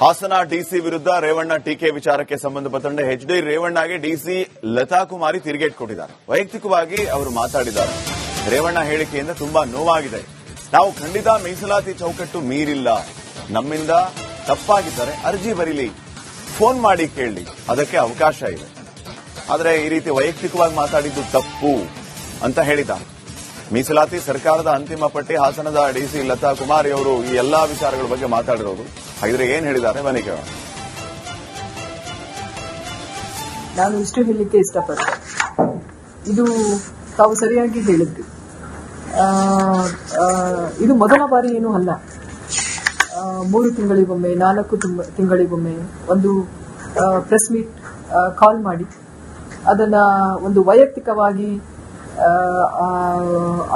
Hassan DC ವಿರುದ್ಧ ರೇವಣ್ಣ ಟೀಕೆ ವಿಚಾರಕ್ಕೆ ಸಂಬಂಧಪಟ್ಟಂತೆ ಎಚ್ಡಿ ರೇವಣ್ಣಗೆ ಡಿಸಿ ಲತಾ ಕುಮಾರಿ ತಿರುಗೇಟು ಕೊಟ್ಟಿದ್ದಾರೆ. ವೈಯಕ್ತಿಕವಾಗಿ ಅವರು ಮಾತಾಡಿದ್ದಾರೆ. ರೇವಣ್ಣ ಹೇಳಿಕೆಯಿಂದ ತುಂಬಾ ನೋವಾಗಿದೆ. ನಾವು ಖಂಡಿತ ಮೀಸಲಾತಿ ಚೌಕಟ್ಟು ಮೀರಿಲ್ಲ. ನಮ್ಮಿಂದ ತಪ್ಪಾಗಿದ್ದಾರೆ ಅರ್ಜಿ ಬರೀಲಿ, ಫೋನ್ ಮಾಡಿ ಕೇಳಿ, ಅದಕ್ಕೆ ಅವಕಾಶ ಇದೆ. ಆದರೆ ಈ ರೀತಿ ವೈಯಕ್ತಿಕವಾಗಿ ಮಾತಾಡಿದ್ದು ತಪ್ಪು ಅಂತ ಹೇಳಿದ್ದಾರೆ. ಮೀಸಲಾತಿ ಸರ್ಕಾರದ ಅಂತಿಮ ಪಟ್ಟಿ. ಹಾಸನದ ಡಿಸಿ ಲತಾ ಕುಮಾರಿ ಅವರು ಈ ಎಲ್ಲಾ ವಿಚಾರಗಳ ಬಗ್ಗೆ ಮಾತಾಡಿರೋದು. ಹಾಗಿದ್ರೆ ಏನ್ ಹೇಳಿದ್ದಾರೆ ಬನ್ನಿ ಕೇಳೋಣ. ನಾನು ಇಷ್ಟು ಹೇಳಲಿಕ್ಕೆ ಇಷ್ಟಪಡ್ತೇನೆ. ಇದು ತಾವು ಸರಿಯಾಗಿ ಹೇಳಿದ್ರಿ. ಇದು ಮೊದಲ ಬಾರಿ ಏನೂ ಅಲ್ಲ. 3 ತಿಂಗಳಿಗೊಮ್ಮೆ 4 ತಿಂಗಳಿಗೊಮ್ಮೆ ಒಂದು ಪ್ರೆಸ್ ಮೀಟ್ ಕಾಲ್ ಮಾಡಿ ಅದನ್ನ ಒಂದು ವೈಯಕ್ತಿಕವಾಗಿ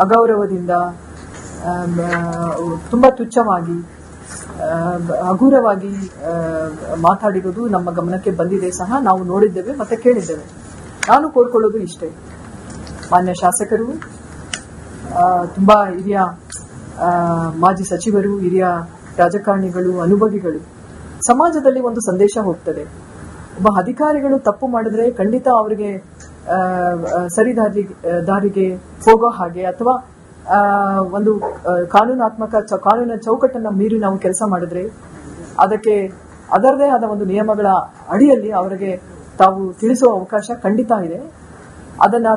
ಅಗೌರವದಿಂದ ತುಂಬಾ ತುಚ್ಛವಾಗಿ ಹಗುರವಾಗಿ ಮಾತಾಡಿರೋದು ನಮ್ಮ ಗಮನಕ್ಕೆ ಬಂದಿದೆ ಸಹ. ನಾವು ನೋಡಿದ್ದೇವೆ ಮತ್ತೆ ಕೇಳಿದ್ದೇವೆ. ನಾನು ಕೋರ್ಕೊಳ್ಳೋದು ಇಷ್ಟೇ, ಮಾನ್ಯ ಶಾಸಕರು, ತುಂಬಾ ಹಿರಿಯ ಮಾಜಿ ಸಚಿವರು, ಹಿರಿಯ ರಾಜಕಾರಣಿಗಳು, ಅನುಭವಿಗಳು, ಸಮಾಜದಲ್ಲಿ ಒಂದು ಸಂದೇಶ ಹೋಗ್ತದೆ. ಒಬ್ಬ ಅಧಿಕಾರಿಗಳು ತಪ್ಪು ಮಾಡಿದ್ರೆ ಖಂಡಿತ ಅವರಿಗೆ ಸರಿ ದಾರಿಗೆ ಹೋಗೋ ಹಾಗೆ ಅಥವಾ ಒಂದು ಕಾನೂನಿನ ಚೌಕಟ್ಟನ್ನ ಮೀರಿ ನಾವು ಕೆಲಸ ಮಾಡಿದ್ರೆ ಅದಕ್ಕೆ ಅದರದೇ ಆದ ಒಂದು ನಿಯಮಗಳ ಅಡಿಯಲ್ಲಿ ಅವರಿಗೆ ತಾವು ತಿಳಿಸುವ ಅವಕಾಶ ಖಂಡಿತ ಇದೆ. ಅದನ್ನ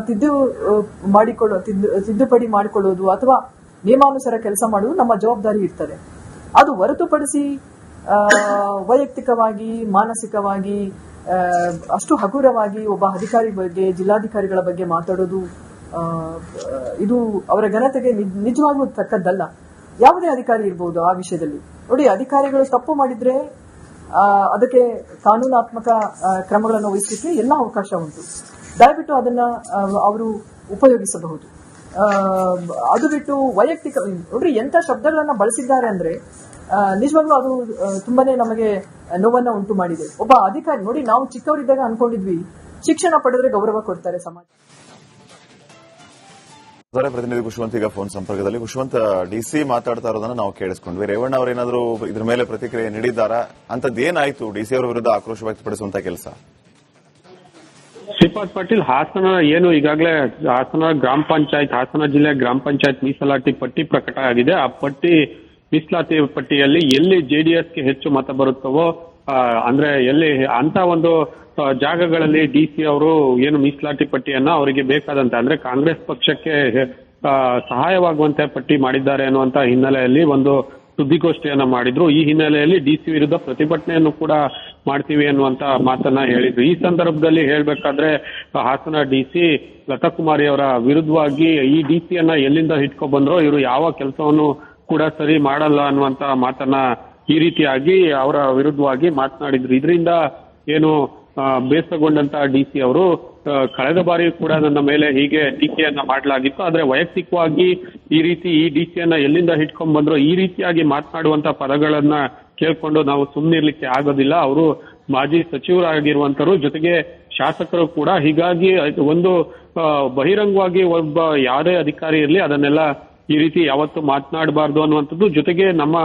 ತಿದ್ದುಪಡಿ ಮಾಡಿಕೊಳ್ಳೋದು ಅಥವಾ ನಿಯಮಾನುಸಾರ ಕೆಲಸ ಮಾಡುವುದು ನಮ್ಮ ಜವಾಬ್ದಾರಿ ಇರ್ತದೆ. ಅದು ಹೊರತುಪಡಿಸಿ ವೈಯಕ್ತಿಕವಾಗಿ ಮಾನಸಿಕವಾಗಿ ಅಷ್ಟು ಹಗುರವಾಗಿ ಒಬ್ಬ ಅಧಿಕಾರಿ ಬಗ್ಗೆ, ಜಿಲ್ಲಾಧಿಕಾರಿಗಳ ಬಗ್ಗೆ ಮಾತಾಡೋದು ಇದು ಅವರ ಘನತೆಗೆ ನಿಜವಾಗ್ಲೂ ತಕ್ಕದ್ದಲ್ಲ. ಯಾವುದೇ ಅಧಿಕಾರಿ ಇರಬಹುದು ಆ ವಿಷಯದಲ್ಲಿ. ನೋಡಿ, ಅಧಿಕಾರಿಗಳು ತಪ್ಪು ಮಾಡಿದ್ರೆ ಅದಕ್ಕೆ ಕಾನೂನಾತ್ಮಕ ಕ್ರಮಗಳನ್ನು ವಹಿಸಲಿಕ್ಕೆ ಎಲ್ಲ ಅವಕಾಶ ಉಂಟು. ದಯವಿಟ್ಟು ಅದನ್ನ ಅವರು ಉಪಯೋಗಿಸಬಹುದು. ಅದು ಬಿಟ್ಟು ವೈಯಕ್ತಿಕ ನೋಡ್ರಿ ಎಂತ ಶಬ್ದಗಳನ್ನ ಬಳಸಿದ್ದಾರೆ ಅಂದ್ರೆ ನಿಜವಾಗ್ಲೂ ಅದು ತುಂಬಾನೇ ನಮಗೆ ನೋವನ್ನ ಉಂಟು ಮಾಡಿದೆ. ಒಬ್ಬ ಅಧಿಕಾರಿ ನೋಡಿ, ನಾವು ಚಿಕ್ಕವರಿದ್ದಾಗ ಅನ್ಕೊಂಡಿದ್ವಿ ಶಿಕ್ಷಣ ಪಡೆದ್ರೆ ಗೌರವ ಕೊಡ್ತಾರೆ ಸಮಾಜ. ಪ್ರತಿನಿಧಿ ಖುಷ್ವಂತ್ ಈಗ ಫೋನ್ ಸಂಪರ್ಕದಲ್ಲಿ. ಖುಷ್ವಂತ್, ಡಿಸಿ ಮಾತಾಡ್ತಾ ಇರೋದನ್ನ ನಾವು ಕೇಳಿಸ್ಕೊಂಡ್ವಿ. ರೇವಣ್ಣ ಅವರೇನಾದ್ರೂ ಇದ್ರ ಮೇಲೆ ಪ್ರತಿಕ್ರಿಯೆ ನೀಡಿದ್ದಾರಾ? ಅಂತದ್ದೇನಾಯ್ತು ಡಿಸಿ ಅವರ ವಿರುದ್ಧ ಆಕ್ರೋಶ ವ್ಯಕ್ತಪಡಿಸುವಂತ ಕೆಲಸ? ಶ್ರೀಪಾದ್ ಪಾಟೀಲ್, ಹಾಸನ ಏನು ಈಗಾಗಲೇ ಹಾಸನ ಗ್ರಾಮ ಪಂಚಾಯತ್, ಹಾಸನ ಜಿಲ್ಲೆ ಗ್ರಾಮ ಪಂಚಾಯತ್ ಮೀಸಲಾತಿ ಪಟ್ಟಿ ಪ್ರಕಟ ಆಗಿದೆ. ಆ ಪಟ್ಟಿ ಮೀಸಲಾತಿ ಪಟ್ಟಿಯಲ್ಲಿ ಎಲ್ಲಿ ಜೆಡಿಎಸ್ಗೆ ಹೆಚ್ಚು ಮತ ಬರುತ್ತವೋ ಅಂದ್ರೆ ಎಲ್ಲಿ ಅಂತ ಒಂದು ಜಾಗಗಳಲ್ಲಿ ಡಿಸಿ ಅವರು ಏನು ಮೀಸಲಾತಿ ಪಟ್ಟಿಯನ್ನ ಅವರಿಗೆ ಬೇಕಾದಂತೆ ಅಂದ್ರೆ ಕಾಂಗ್ರೆಸ್ ಪಕ್ಷಕ್ಕೆ ಸಹಾಯವಾಗುವಂತೆ ಪಟ್ಟಿ ಮಾಡಿದ್ದಾರೆ ಅನ್ನುವಂತ ಹಿನ್ನೆಲೆಯಲ್ಲಿ ಒಂದು ಸುದ್ದಿಗೋಷ್ಠಿಯನ್ನ ಮಾಡಿದ್ರು. ಈ ಹಿನ್ನೆಲೆಯಲ್ಲಿ ಡಿಸಿ ವಿರುದ್ಧ ಪ್ರತಿಭಟನೆಯನ್ನು ಕೂಡ ಮಾಡ್ತೀವಿ ಅನ್ನುವಂತ ಮಾತನ್ನ ಹೇಳಿದ್ರು. ಈ ಸಂದರ್ಭದಲ್ಲಿ ಹೇಳ್ಬೇಕಾದ್ರೆ ಹಾಸನ ಡಿಸಿ ಲತಾ ಕುಮಾರಿ ಅವರ ವಿರುದ್ಧವಾಗಿ ಈ ಡಿಸಿಯನ್ನ ಎಲ್ಲಿಂದ ಇಟ್ಕೊ ಬಂದ್ರೋ ಇವರು ಯಾವ ಕೆಲಸವನ್ನು ಕೂಡ ಸರಿ ಮಾಡಲ್ಲ ಅನ್ನುವಂತ ಮಾತನ್ನ ಈ ರೀತಿಯಾಗಿ ಅವರ ವಿರುದ್ಧವಾಗಿ ಮಾತನಾಡಿದ್ರು. ಇದರಿಂದ ಏನು ಬೇಸರಗೊಂಡಂತ ಡಿಸಿ ಅವರು ಕಳೆದ ಬಾರಿ ಕೂಡ ನನ್ನ ಮೇಲೆ ಹೀಗೆ ಟೀಕೆಯನ್ನ ಮಾಡಲಾಗಿತ್ತು, ಆದ್ರೆ ವೈಯಕ್ತಿಕವಾಗಿ ಈ ರೀತಿ ಈ ಡಿಸಿಯನ್ನ ಎಲ್ಲಿಂದ ಹಿಡ್ಕೊಂಡ್ ಬಂದ್ರು ಈ ರೀತಿಯಾಗಿ ಮಾತನಾಡುವಂತ ಪದಗಳನ್ನ ಕೇಳ್ಕೊಂಡು ನಾವು ಸುಮ್ಮನಿರ್ಲಿಕ್ಕೆ ಆಗೋದಿಲ್ಲ. ಅವರು ಮಾಜಿ ಸಚಿವರಾಗಿರುವಂತರು, ಜೊತೆಗೆ ಶಾಸಕರು ಕೂಡ. ಹೀಗಾಗಿ ಒಂದು ಬಹಿರಂಗವಾಗಿ ಒಬ್ಬ ಯಾವುದೇ ಅಧಿಕಾರಿ ಇರಲಿ ಅದನ್ನೆಲ್ಲ ಈ ರೀತಿ ಯಾವತ್ತು ಮಾತನಾಡಬಾರ್ದು ಅನ್ನುವಂಥದ್ದು, ಜೊತೆಗೆ ನಮ್ಮ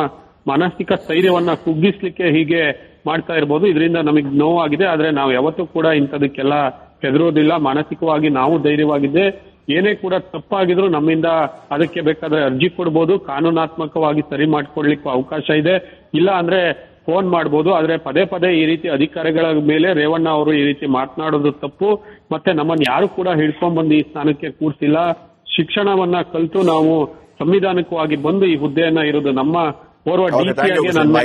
ಮಾನಸಿಕ ಸ್ಥೈರ್ಯವನ್ನ ಕುಗ್ಗಿಸ್ಲಿಕ್ಕೆ ಹೀಗೆ ಮಾಡ್ತಾ ಇರ್ಬೋದು. ಇದರಿಂದ ನಮಗೆ ನೋವಾಗಿದೆ, ಆದ್ರೆ ನಾವು ಯಾವತ್ತೂ ಕೂಡ ಇಂಥದಕ್ಕೆಲ್ಲ ಹೆದರೋದಿಲ್ಲ. ಮಾನಸಿಕವಾಗಿ ನಾವು ಧೈರ್ಯವಾಗಿದ್ದೆ. ಏನೇ ಕೂಡ ತಪ್ಪಾಗಿದ್ರು ನಮ್ಮಿಂದ ಅದಕ್ಕೆ ಬೇಕಾದ್ರೆ ಅರ್ಜಿ ಕೊಡ್ಬೋದು, ಕಾನೂನಾತ್ಮಕವಾಗಿ ಸರಿ ಮಾಡ್ಕೊಡ್ಲಿಕ್ಕೂ ಅವಕಾಶ ಇದೆ. ಇಲ್ಲ ಅಂದ್ರೆ ಫೋನ್ ಮಾಡ್ಬೋದು. ಆದ್ರೆ ಪದೇ ಪದೇ ಈ ರೀತಿ ಅಧಿಕಾರಿಗಳ ಮೇಲೆ ರೇವಣ್ಣ ಅವರು ಈ ರೀತಿ ಮಾತನಾಡೋದು ತಪ್ಪು. ಮತ್ತೆ ನಮ್ಮನ್ನು ಯಾರು ಕೂಡ ಹಿಡ್ಕೊಂಡ್ ಬಂದು ಈ ಸ್ಥಾನಕ್ಕೆ ಕೂರ್ಸಿಲ್ಲ. ಶಿಕ್ಷಣವನ್ನ ಕಲಿತು ನಾವು ಸಂವಿಧಾನಿಕವಾಗಿ ಬಂದು ಈ ಹುದ್ದೆಯನ್ನ ಇರೋದು ನಮ್ಮ ಓರ್ವ ಡಿಸಿಯಾಗಿ ನನ್ನ